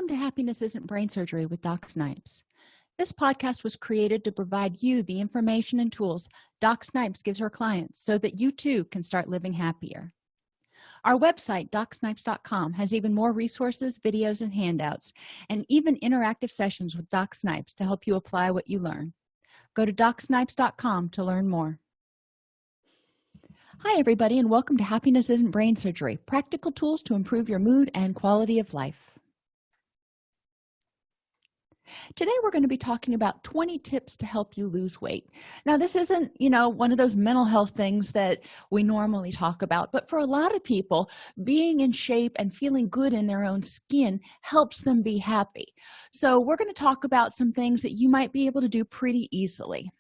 Welcome to Happiness Isn't Brain Surgery with Doc Snipes. This podcast was created to provide you the information and tools Doc Snipes gives her clients so that you too can start living happier. Our website, DocSnipes.com, has even more resources, videos, and handouts, and even interactive sessions with Doc Snipes to help you apply what you learn. Go to DocSnipes.com to learn more. Hi, everybody, and welcome to Happiness Isn't Brain Surgery, practical tools to improve your mood and quality of life. Today, we're going to be talking about 20 tips to help you lose weight. Now, this isn't, one of those mental health things that we normally talk about, but for a lot of people, being in shape and feeling good in their own skin helps them be happy. So we're going to talk about some things that you might be able to do pretty easily.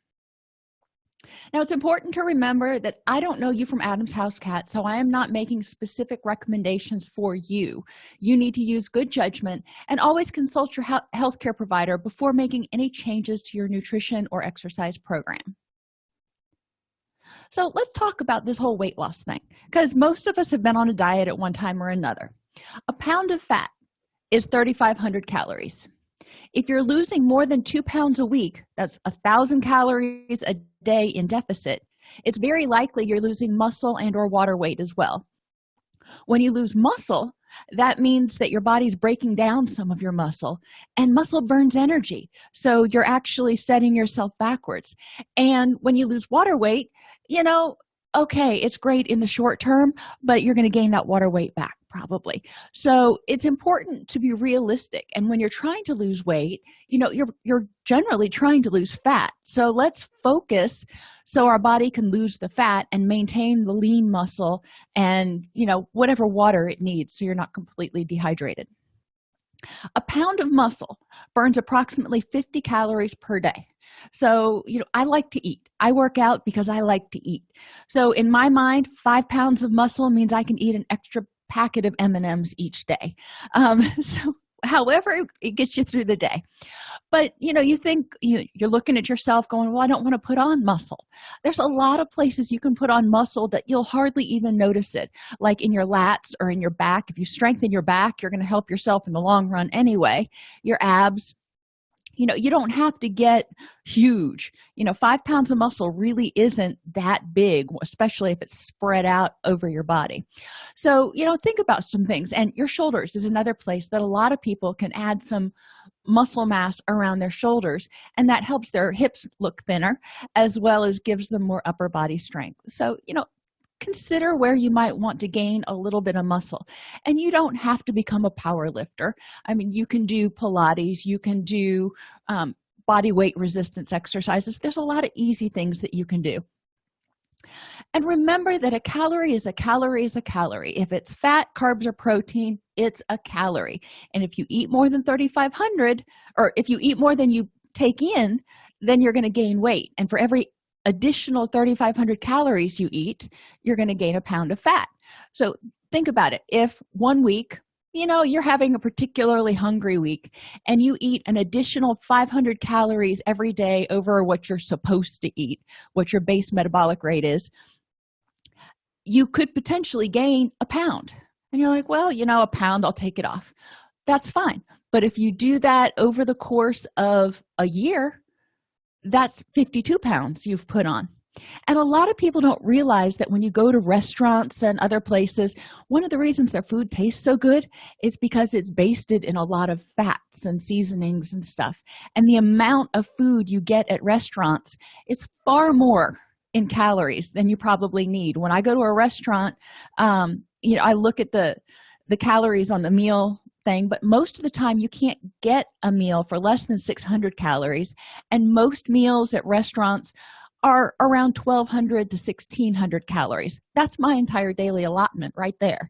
Now, it's important to remember that I don't know you from Adam's house cat, so I am not making specific recommendations for you. You need to use good judgment and always consult your healthcare provider before making any changes to your nutrition or exercise program. So let's talk about this whole weight loss thing, because most of us have been on a diet at one time or another. A pound of fat is 3,500 calories. If you're losing more than 2 pounds a week, that's 1,000 calories a day in deficit, it's very likely you're losing muscle and or water weight as well. When you lose muscle, that means that your body's breaking down some of your muscle, and muscle burns energy, so you're actually setting yourself backwards. And when you lose water weight, okay, it's great in the short term, but you're going to gain that water weight back probably. So it's important to be realistic, and when you're trying to lose weight, you're generally trying to lose fat. So let's focus so our body can lose the fat and maintain the lean muscle and whatever water it needs, so you're not completely dehydrated. A pound of muscle burns approximately 50 calories per day. So, I like to eat. I work out because I like to eat. So in my mind, 5 pounds of muscle means I can eat an extra packet of M&Ms each day. So however it gets you through the day. But, you think you're looking at yourself going, well, I don't want to put on muscle. There's a lot of places you can put on muscle that you'll hardly even notice it, like in your lats or in your back. If you strengthen your back, you're going to help yourself in the long run anyway. Your abs. You don't have to get huge. 5 pounds of muscle really isn't that big, especially if it's spread out over your body. So, think about some things. And your shoulders is another place that a lot of people can add some muscle mass around their shoulders, and that helps their hips look thinner as well as gives them more upper body strength. So, consider where you might want to gain a little bit of muscle. And you don't have to become a power lifter. You can do Pilates, you can do body weight resistance exercises. There's a lot of easy things that you can do. And remember that a calorie is a calorie is a calorie. If it's fat, carbs, or protein, it's a calorie. And if you eat more than 3,500, or if you eat more than you take in, then you're going to gain weight. And for every additional 3,500 calories you eat, you're going to gain a pound of fat. So think about it. If 1 week, you're having a particularly hungry week and you eat an additional 500 calories every day over what you're supposed to eat, what your base metabolic rate is, you could potentially gain a pound. And you're like, well, a pound, I'll take it off. That's fine. But if you do that over the course of a year, that's 52 pounds you've put on. And a lot of people don't realize that when you go to restaurants and other places, one of the reasons their food tastes so good is because it's basted in a lot of fats and seasonings and stuff. And the amount of food you get at restaurants is far more in calories than you probably need. When I go to a restaurant, I look at the calories on the meal thing, but most of the time you can't get a meal for less than 600 calories, and most meals at restaurants are around 1,200 to 1,600 calories. That's my entire daily allotment right there.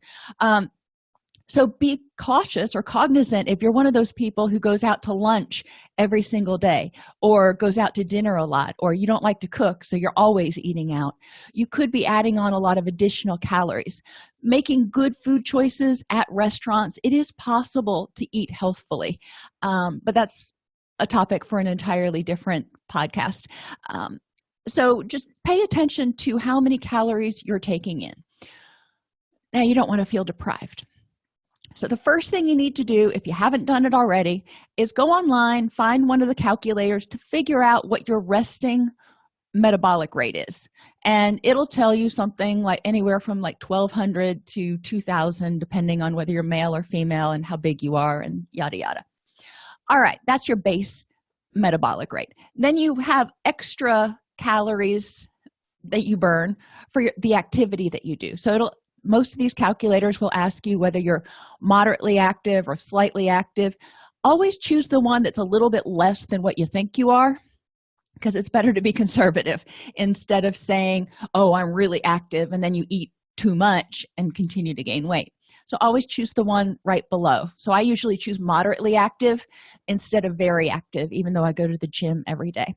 So be cautious or cognizant if you're one of those people who goes out to lunch every single day or goes out to dinner a lot, or you don't like to cook, so you're always eating out. You could be adding on a lot of additional calories. Making good food choices at restaurants, it is possible to eat healthfully, but that's a topic for an entirely different podcast. So just pay attention to how many calories you're taking in. Now, you don't want to feel deprived. So the first thing you need to do, if you haven't done it already, is go online, find one of the calculators to figure out what your resting metabolic rate is, and it'll tell you something like anywhere from like 1,200 to 2,000 depending on whether you're male or female and how big you are and yada yada. All right, that's your base metabolic rate. Then you have extra calories that you burn for the activity that you do. So most of these calculators will ask you whether you're moderately active or slightly active. Always choose the one that's a little bit less than what you think you are, because it's better to be conservative instead of saying, oh, I'm really active, and then you eat too much and continue to gain weight. So always choose the one right below. So I usually choose moderately active instead of very active, even though I go to the gym every day.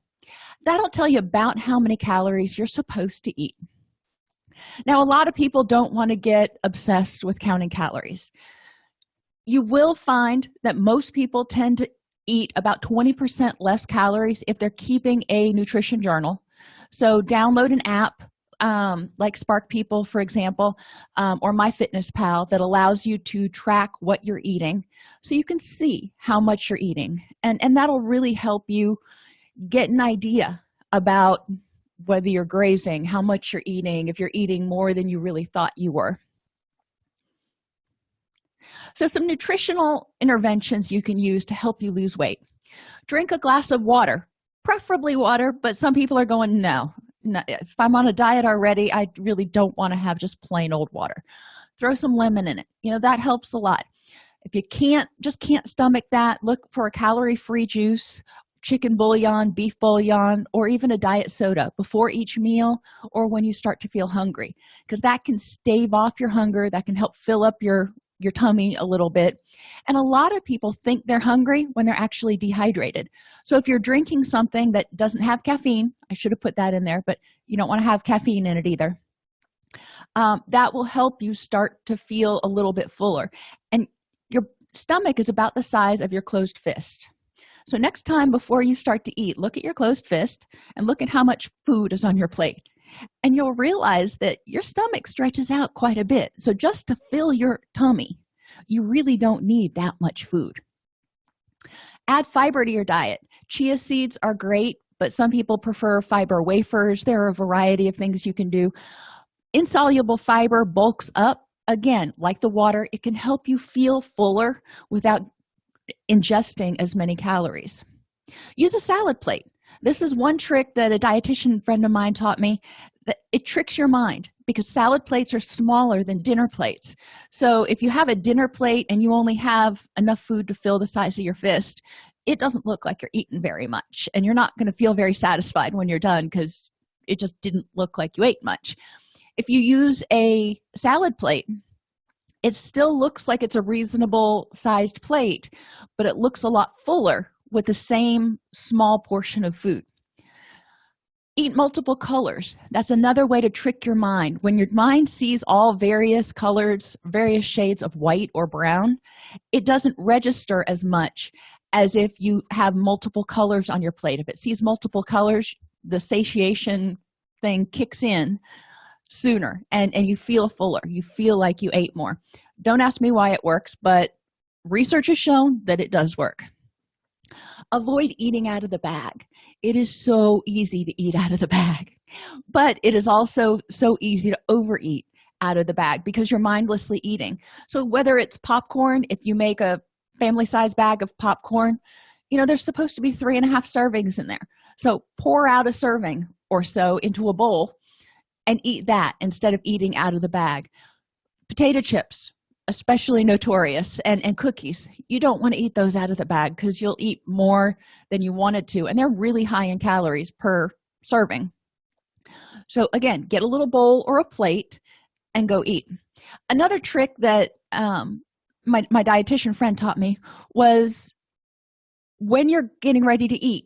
That'll tell you about how many calories you're supposed to eat. Now, a lot of people don't want to get obsessed with counting calories. You will find that most people tend to eat about 20% less calories if they're keeping a nutrition journal. So download an app like Spark People, for example, or MyFitnessPal, that allows you to track what you're eating so you can see how much you're eating. And that'll really help you get an idea about whether you're grazing, how much you're eating, if you're eating more than you really thought you were. So some nutritional interventions you can use to help you lose weight. Drink a glass of water, preferably water, but some people are going, no, if I'm on a diet already, I really don't want to have just plain old water. Throw some lemon in it. That helps a lot. If you can't stomach that, look for a calorie-free juice, chicken bouillon, beef bouillon, or even a diet soda before each meal or when you start to feel hungry, because that can stave off your hunger. That can help fill up your tummy a little bit. And a lot of people think they're hungry when they're actually dehydrated. So if you're drinking something that doesn't have caffeine, I should have put that in there, but you don't want to have caffeine in it either, that will help you start to feel a little bit fuller. And your stomach is about the size of your closed fist. So next time before you start to eat, look at your closed fist and look at how much food is on your plate. And you'll realize that your stomach stretches out quite a bit. So just to fill your tummy, you really don't need that much food. Add fiber to your diet. Chia seeds are great, but some people prefer fiber wafers. There are a variety of things you can do. Insoluble fiber bulks up. Again, like the water, it can help you feel fuller without ingesting as many calories. Use a salad plate. This is one trick that a dietitian friend of mine taught me, that it tricks your mind because salad plates are smaller than dinner plates. So if you have a dinner plate and you only have enough food to fill the size of your fist, it doesn't look like you're eating very much, and you're not going to feel very satisfied when you're done because it just didn't look like you ate much. If you use a salad plate, it still looks like it's a reasonable sized plate, but it looks a lot fuller with the same small portion of food. Eat multiple colors. That's another way to trick your mind. When your mind sees all various colors, various shades of white or brown, it doesn't register as much as if you have multiple colors on your plate. If it sees multiple colors, the satiation thing kicks in sooner and you feel fuller. You feel like you ate more. Don't ask me why it works, but research has shown that it does work. Avoid eating out of the bag. It is so easy to eat out of the bag, but it is also so easy to overeat out of the bag because you're mindlessly eating. So whether it's popcorn, if you make a family-size bag of popcorn, there's supposed to be 3.5 servings in there. So pour out a serving or so into a bowl and eat that instead of eating out of the bag. Potato chips, especially notorious, and cookies. You don't want to eat those out of the bag because you'll eat more than you wanted to, and they're really high in calories per serving. So again, get a little bowl or a plate and go eat. Another trick that my dietitian friend taught me was when you're getting ready to eat,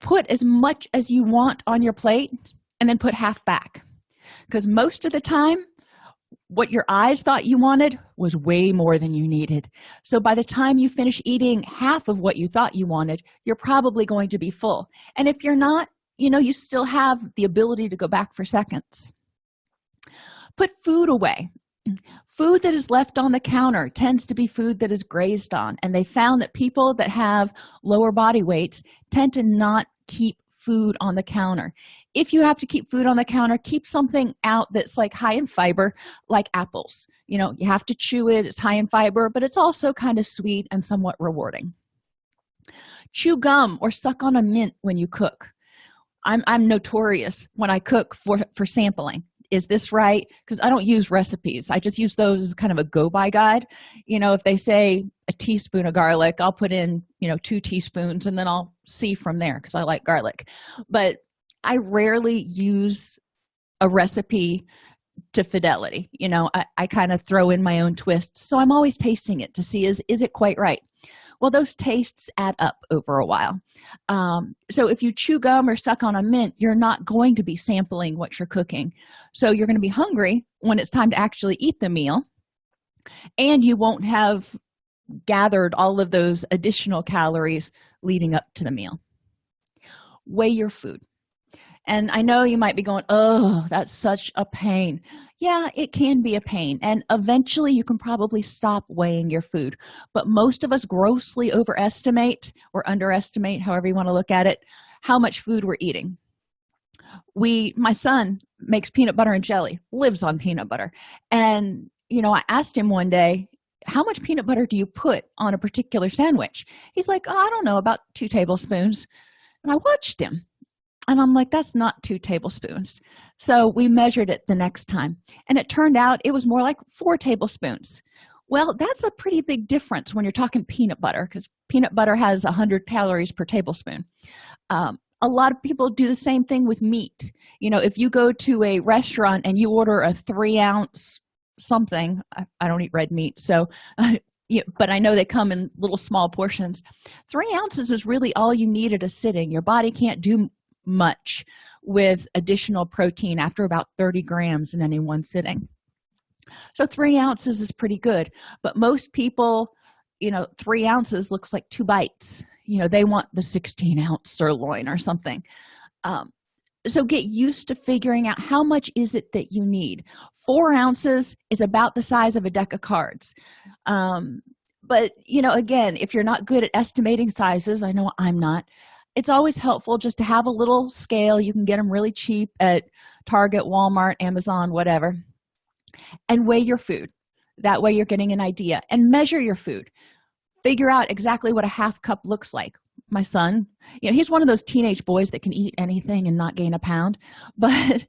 put as much as you want on your plate and then put half back, because most of the time what your eyes thought you wanted was way more than you needed. So by the time you finish eating half of what you thought you wanted, you're probably going to be full. And if you're not, you still have the ability to go back for seconds. Put food away. Food that is left on the counter tends to be food that is grazed on, and they found that people that have lower body weights tend to not keep food on the counter. If you have to keep food on the counter, keep something out that's like high in fiber, like apples. You have to chew it. It's high in fiber, but it's also kind of sweet and somewhat rewarding. Chew gum or suck on a mint when you cook. I'm notorious when I cook for sampling. Is this right? Because I don't use recipes. I just use those as kind of a go-by guide. If they say a teaspoon of garlic, I'll put in 2 teaspoons, and then I'll see from there because I like garlic. But I rarely use a recipe to fidelity. I kind of throw in my own twists. So I'm always tasting it to see is it quite right. Well, those tastes add up over a while. So if you chew gum or suck on a mint, you're not going to be sampling what you're cooking. So you're going to be hungry when it's time to actually eat the meal, and you won't have gathered all of those additional calories leading up to the meal. Weigh your food. And I know you might be going, oh, that's such a pain. Yeah, it can be a pain. And eventually you can probably stop weighing your food. But most of us grossly overestimate or underestimate, however you want to look at it, how much food we're eating. My son makes peanut butter and jelly, lives on peanut butter. And, I asked him one day, how much peanut butter do you put on a particular sandwich? He's like, I don't know, about 2 tablespoons. And I watched him. And I'm like, that's not 2 tablespoons. So we measured it the next time. And it turned out it was more like 4 tablespoons. Well, that's a pretty big difference when you're talking peanut butter, because peanut butter has 100 calories per tablespoon. A lot of people do the same thing with meat. If you go to a restaurant and you order a 3-ounce something, I don't eat red meat, so but I know they come in little small portions. 3 ounces is really all you need at a sitting. Your body can't do much with additional protein after about 30 grams in any one sitting. So 3 ounces is pretty good. But most people, 3 ounces looks like 2 bites. They want the 16-ounce sirloin or something. So get used to figuring out how much is it that you need. 4 ounces is about the size of a deck of cards. But, again, if you're not good at estimating sizes, I know I'm not, it's always helpful just to have a little scale. You can get them really cheap at Target, Walmart, Amazon, whatever, and weigh your food. That way you're getting an idea. And measure your food. Figure out exactly what a half cup looks like. My son, he's one of those teenage boys that can eat anything and not gain a pound, but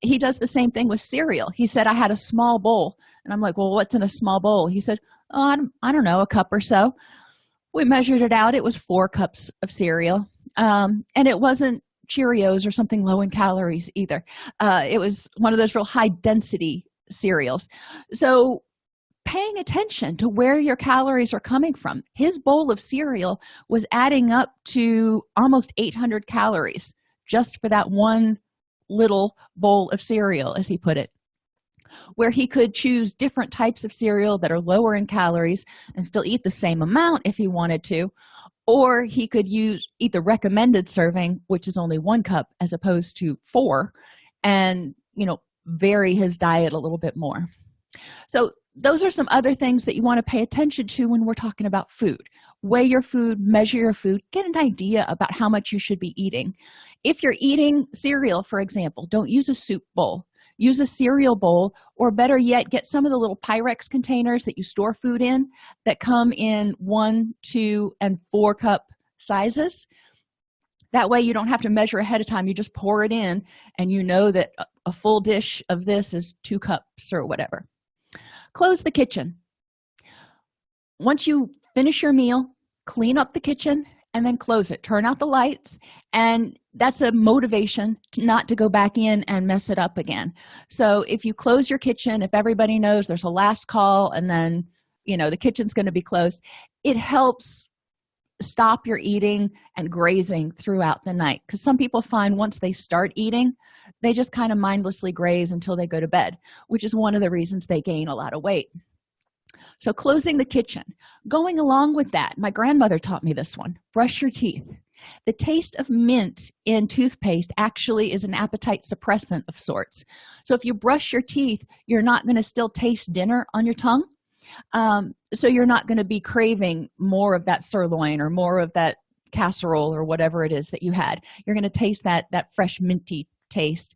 he does the same thing with cereal. He said, I had a small bowl. And I'm like, well, what's in a small bowl? He said, oh, I don't know, a cup or so. We measured it out. It was 4 cups of cereal. And it wasn't Cheerios or something low in calories either. It was one of those real high density cereals. So paying attention to where your calories are coming from. His bowl of cereal was adding up to almost 800 calories just for that one little bowl of cereal, as he put it, where he could choose different types of cereal that are lower in calories and still eat the same amount if he wanted to, or he could eat the recommended serving, which is only 1 cup as opposed to 4, and vary his diet a little bit more. So those are some other things that you want to pay attention to when we're talking about food. Weigh your food, measure your food, get an idea about how much you should be eating. If you're eating cereal, for example, don't use a soup bowl. Use a cereal bowl, or better yet, get some of the little Pyrex containers that you store food in that come in 1, 2, and 4 cup sizes. That way you don't have to measure ahead of time. You just pour it in, and you know that a full dish of this is 2 cups or whatever. Close the kitchen. Once you finish your meal, clean up the kitchen and then close it. Turn out the lights, and that's a motivation not to go back in and mess it up again. So if you close your kitchen, if everybody knows there's a last call and then, the kitchen's going to be closed, it helps stop your eating and grazing throughout the night. Because some people find once they start eating, they just kind of mindlessly graze until they go to bed, which is one of the reasons they gain a lot of weight. So closing the kitchen. Going along with that, my grandmother taught me this one. Brush your teeth. The taste of mint in toothpaste actually is an appetite suppressant of sorts. So if you brush your teeth, you're not going to still taste dinner on your tongue. So you're not going to be craving more of that sirloin or more of that casserole or whatever it is that you had. You're going to taste that fresh minty taste,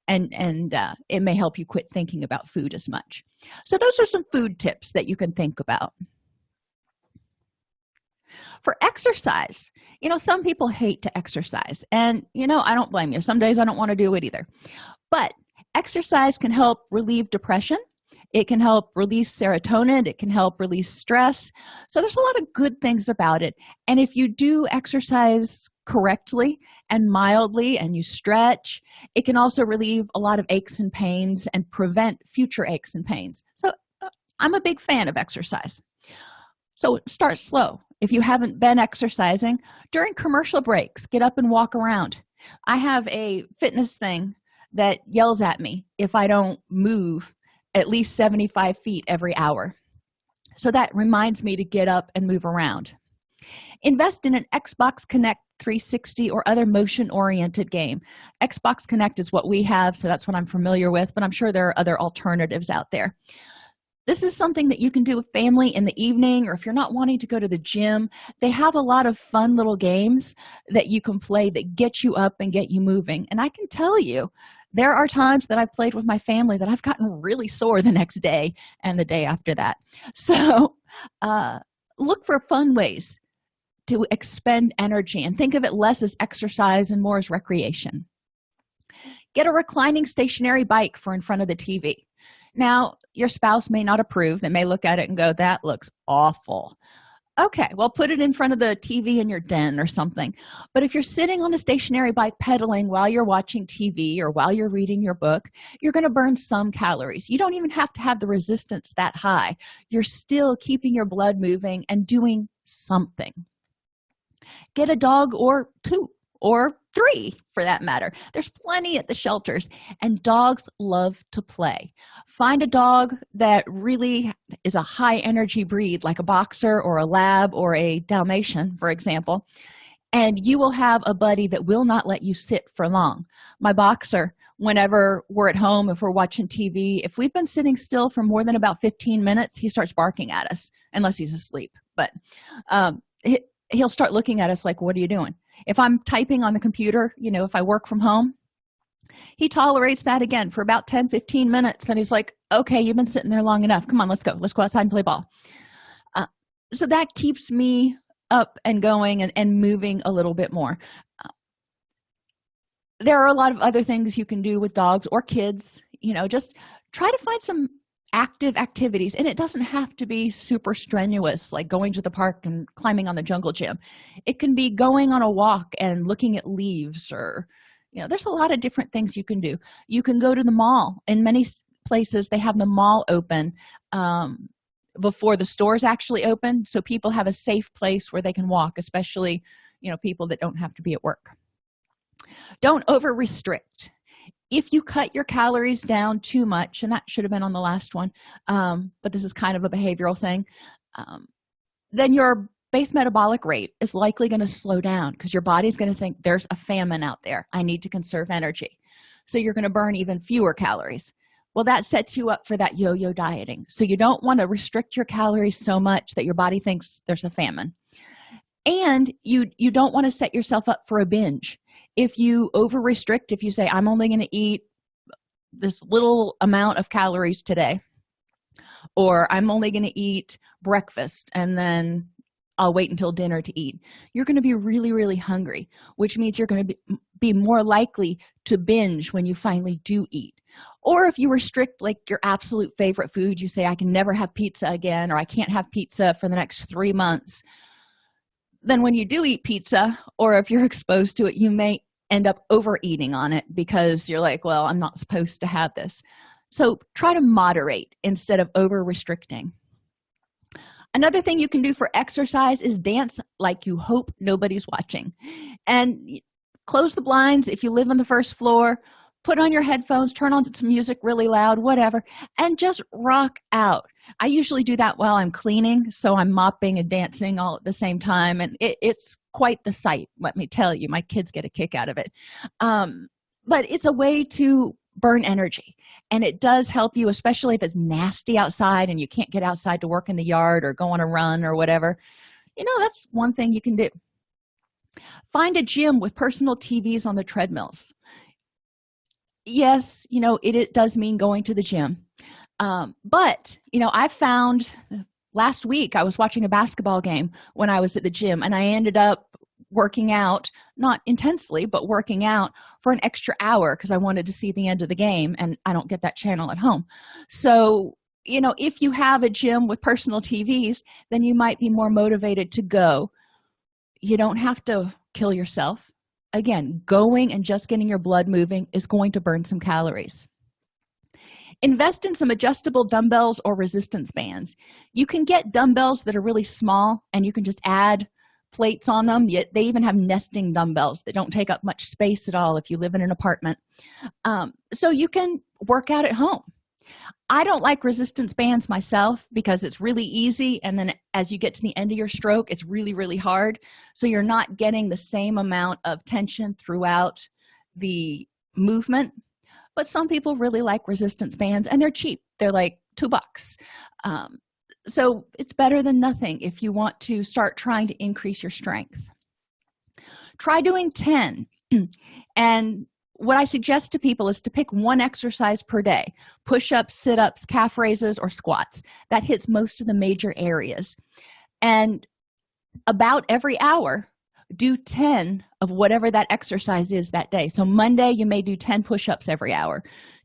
and it may help you quit thinking about food as much. So those are some food tips that you can think about. For exercise, some people hate to exercise, and I don't blame you. Some days I don't want to do it either, but exercise can help relieve depression. It can help release serotonin. It can help release stress. So there's a lot of good things about it. And if you do exercise correctly and mildly and you stretch, it can also relieve a lot of aches and pains and prevent future aches and pains. So I'm a big fan of exercise. So start slow. If you haven't been exercising, during commercial breaks, get up and walk around. I have a fitness thing that yells at me if I don't move at least 75 feet every hour. So that reminds me to get up and move around. Invest in an Xbox Connect 360 or other motion-oriented game. Xbox Connect is what we have, so that's what I'm familiar with, but I'm sure there are other alternatives out there. This is something that you can do with family in the evening, or if you're not wanting to go to the gym, they have a lot of fun little games that you can play that get you up and get you moving. And I can tell you, there are times that I've played with my family that I've gotten really sore the next day and the day after that. So look for fun ways to expend energy and think of it less as exercise and more as recreation. Get a reclining stationary bike for in front of the TV. Now, your spouse may not approve. They may look at it and go, that looks awful. Okay, well, put it in front of the TV in your den or something. But if you're sitting on the stationary bike pedaling while you're watching TV or while you're reading your book, you're going to burn some calories. You don't even have to have the resistance that high. You're still keeping your blood moving and doing something. Get a dog or two or three for that matter. There's plenty at the shelters, and dogs love to play. Find a dog that really is a high energy breed, like a boxer or a lab or a Dalmatian, for example, and you will have a buddy that will not let you sit for long. My boxer, whenever we're at home, if we're watching TV, if we've been sitting still for more than about 15 minutes, he starts barking at us, unless he's asleep. But he'll start looking at us like, what are you doing? If I'm typing on the computer, if I work from home, he tolerates that again for about 10-15 minutes. Then he's like, okay, you've been sitting there long enough. Come on, let's go outside and play ball. So that keeps me up and going and moving a little bit more. There are a lot of other things you can do with dogs or kids. Just try to find some active activities, and it doesn't have to be super strenuous like going to the park and climbing on the jungle gym. It can be going on a walk and looking at leaves, or there's a lot of different things you can do. You can go to the mall. In many places they have the mall open before the stores actually open, so people have a safe place where they can walk, especially people that don't have to be at work. Don't over restrict. If you cut your calories down too much, and that should have been on the last one, but this is kind of a behavioral thing, then your base metabolic rate is likely going to slow down because your body's going to think there's a famine out there. I need to conserve energy. So you're going to burn even fewer calories. Well, that sets you up for that yo-yo dieting. So you don't want to restrict your calories so much that your body thinks there's a famine. And you don't want to set yourself up for a binge. If you over restrict, if you say, I'm only going to eat this little amount of calories today, or I'm only going to eat breakfast and then I'll wait until dinner to eat, you're going to be really, really hungry, which means you're going to be more likely to binge when you finally do eat. Or if you restrict like your absolute favorite food, you say, I can never have pizza again, or I can't have pizza for the next 3 months. Then when you do eat pizza, or if you're exposed to it, you may end up overeating on it because you're like, well, I'm not supposed to have this. So try to moderate instead of over restricting. Another thing you can do for exercise is dance like you hope nobody's watching. And close the blinds if you live on the first floor, put on your headphones, turn on some music really loud, whatever, and just rock out. I usually do that while I'm cleaning, so I'm mopping and dancing all at the same time, and it's quite the sight, let me tell you. My kids get a kick out of it. But it's a way to burn energy, and it does help you, especially if it's nasty outside and you can't get outside to work in the yard or go on a run or whatever. That's one thing you can do. Find a gym with personal TVs on the treadmills. Yes, it does mean going to the gym. But I found last week I was watching a basketball game when I was at the gym, and I ended up working out, not intensely, but working out for an extra hour because I wanted to see the end of the game, and I don't get that channel at home. So if you have a gym with personal TVs, then you might be more motivated to go. You don't have to kill yourself. Again, going and just getting your blood moving is going to burn some calories. Invest in some adjustable dumbbells or resistance bands. You can get dumbbells that are really small, and you can just add plates on them. Yet they even have nesting dumbbells that don't take up much space at all if you live in an apartment. So you can work out at home. I don't like resistance bands myself because it's really easy, and then as you get to the end of your stroke, it's really, really hard. So you're not getting the same amount of tension throughout the movement. But some people really like resistance bands, and they're cheap. They're like $2. So it's better than nothing if you want to start trying to increase your strength. Try doing 10. And what I suggest to people is to pick one exercise per day: push-ups, sit-ups, calf raises, or squats. That hits most of the major areas. And about every hour, do 10 of whatever that exercise is that day. So Monday, you may do 10 push-ups every hour.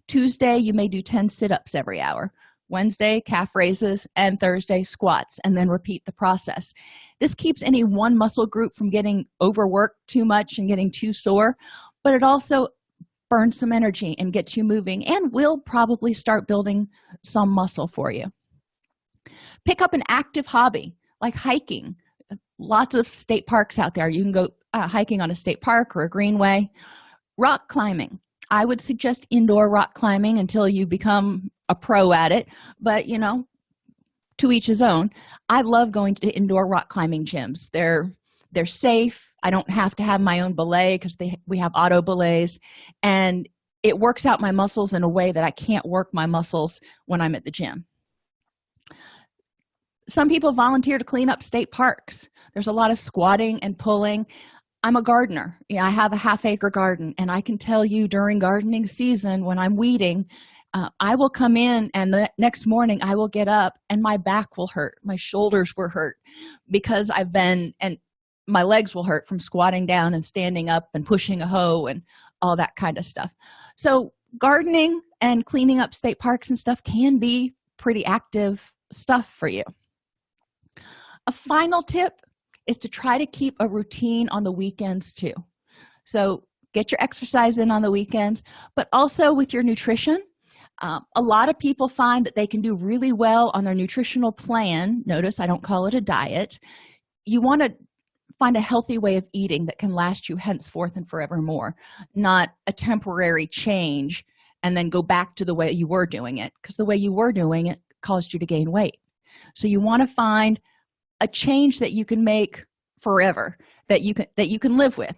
Tuesday, you may do 10 sit-ups every hour. Wednesday, calf raises, and Thursday, squats, and then repeat the process. This keeps any one muscle group from getting overworked too much and getting too sore, but it also burns some energy and gets you moving, and will probably start building some muscle for you. Pick up an active hobby like hiking. Lots of state parks out there. You can go hiking on a state park or a greenway. Rock climbing. I would suggest indoor rock climbing until you become a pro at it, but to each his own. I love going to indoor rock climbing gyms. They're safe. I don't have to have my own belay because we have auto belays, and it works out my muscles in a way that I can't work my muscles when I'm at the gym. Some people volunteer to clean up state parks. There's a lot of squatting and pulling. I'm a gardener. I have a half-acre garden, and I can tell you during gardening season when I'm weeding, I will come in, and the next morning I will get up and my back will hurt. My shoulders were hurt because and my legs will hurt from squatting down and standing up and pushing a hoe and all that kind of stuff. So gardening and cleaning up state parks and stuff can be pretty active stuff for you. A final tip is to try to keep a routine on the weekends too. So get your exercise in on the weekends, but also with your nutrition. A lot of people find that they can do really well on their nutritional plan. Notice I don't call it a diet. You want to find a healthy way of eating that can last you henceforth and forevermore, not a temporary change and then go back to the way you were doing it, because the way you were doing it caused you to gain weight. So you want to find a change that you can make forever, that you can live with.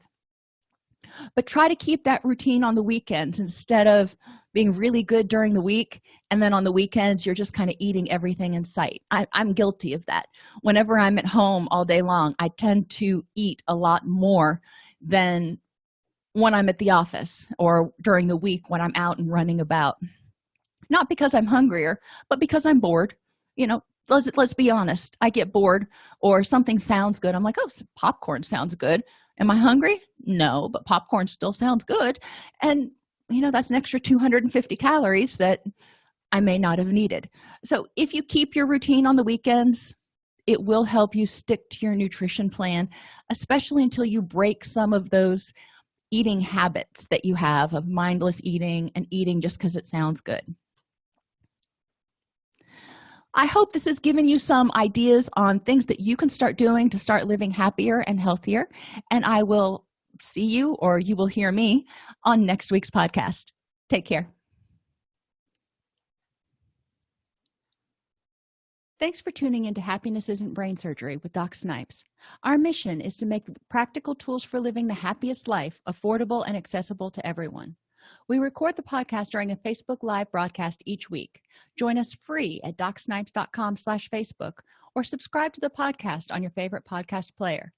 But try to keep that routine on the weekends instead of being really good during the week, and then on the weekends you're just kind of eating everything in sight. I'm guilty of that. Whenever I'm at home all day long, I tend to eat a lot more than when I'm at the office or during the week when I'm out and running about. Not because I'm hungrier, but because I'm bored. Let's be honest. I get bored, or something sounds good. I'm like, oh, popcorn sounds good. Am I hungry? No, but popcorn still sounds good. And, that's an extra 250 calories that I may not have needed. So if you keep your routine on the weekends, it will help you stick to your nutrition plan, especially until you break some of those eating habits that you have of mindless eating and eating just because it sounds good. I hope this has given you some ideas on things that you can start doing to start living happier and healthier. And I will see you, or you will hear me, on next week's podcast. Take care. Thanks for tuning into Happiness Isn't Brain Surgery with Doc Snipes. Our mission is to make practical tools for living the happiest life affordable and accessible to everyone. We record the podcast during a Facebook Live broadcast each week. Join us free at docsnipes.com/Facebook or subscribe to the podcast on your favorite podcast player.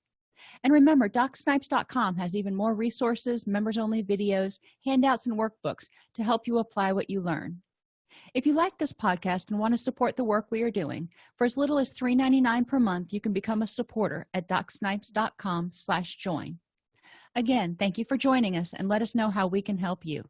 And remember, docsnipes.com has even more resources, members-only videos, handouts, and workbooks to help you apply what you learn. If you like this podcast and want to support the work we are doing, for as little as $3.99 per month, you can become a supporter at docsnipes.com/join. Again, thank you for joining us, and let us know how we can help you.